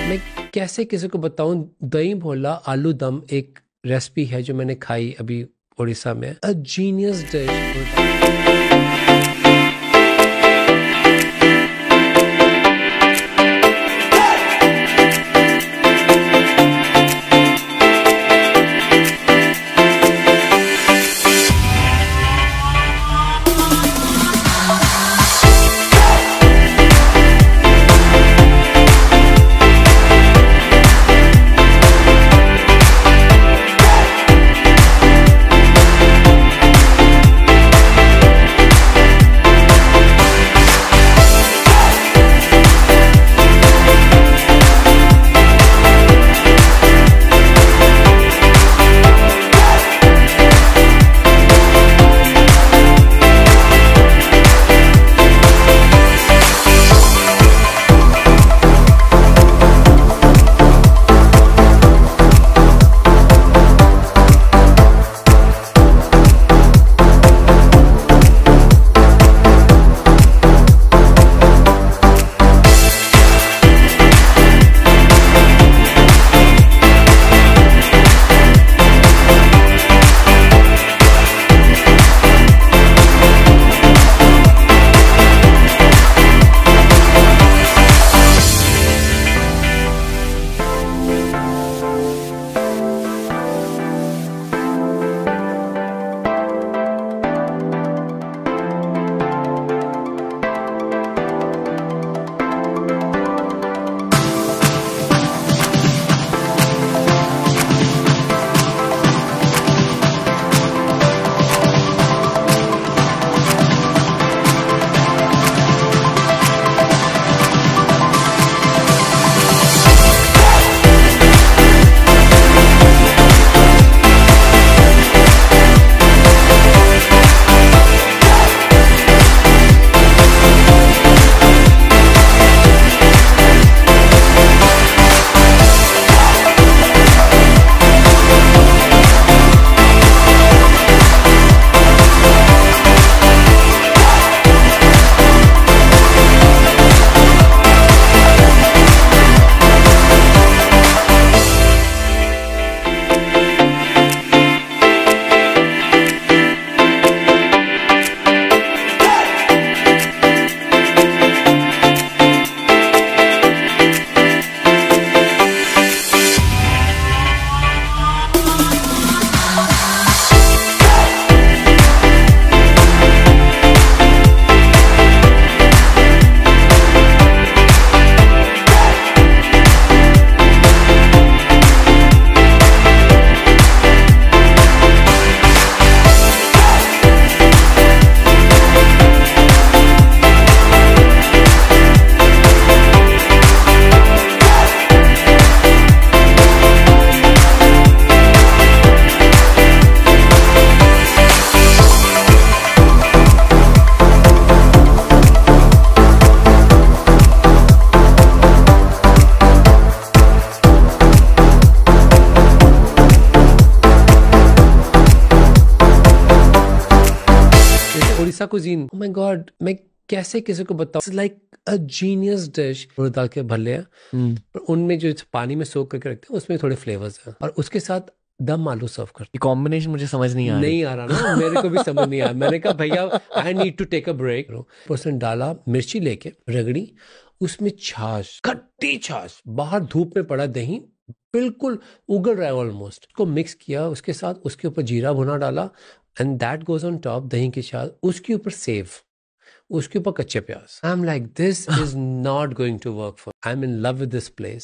मैं कैसे किसी को बताऊं, दही भोला आलू दम एक रेसिपी है जो मैंने खाई अभी उड़ीसा में। A genius dish. Orissa cuisine, oh my god, मैं कैसे किसी को बताऊं, it's like a genius dish. उड़द दाल के भल्ले हैं, पर उनमें जो पानी में सोख करके रखते हैं उसमें थोड़े फ्लेवर्स हैं, और उसके साथ दम आलू सर्व करते हैं। कॉम्बिनेशन मुझे समझ नहीं आ रहा ना, मेरे को भी समझ नहीं आया। मैंने कहा भैया I need to take a break. पर्सन डाला मिर्ची लेके रगड़ी, उसमें छाछ, खट्टी छाछ, बाहर धूप में पड़ा दही बिल्कुल उगल रहा है ऑलमोस्ट, उसको मिक्स किया, उसके साथ उसके ऊपर जीरा भुना डाला, and that goes on top, दही के साथ, उसके ऊपर सेव, उसके ऊपर कच्चे प्याज। I am like this is not going to work for, I am in love with this place.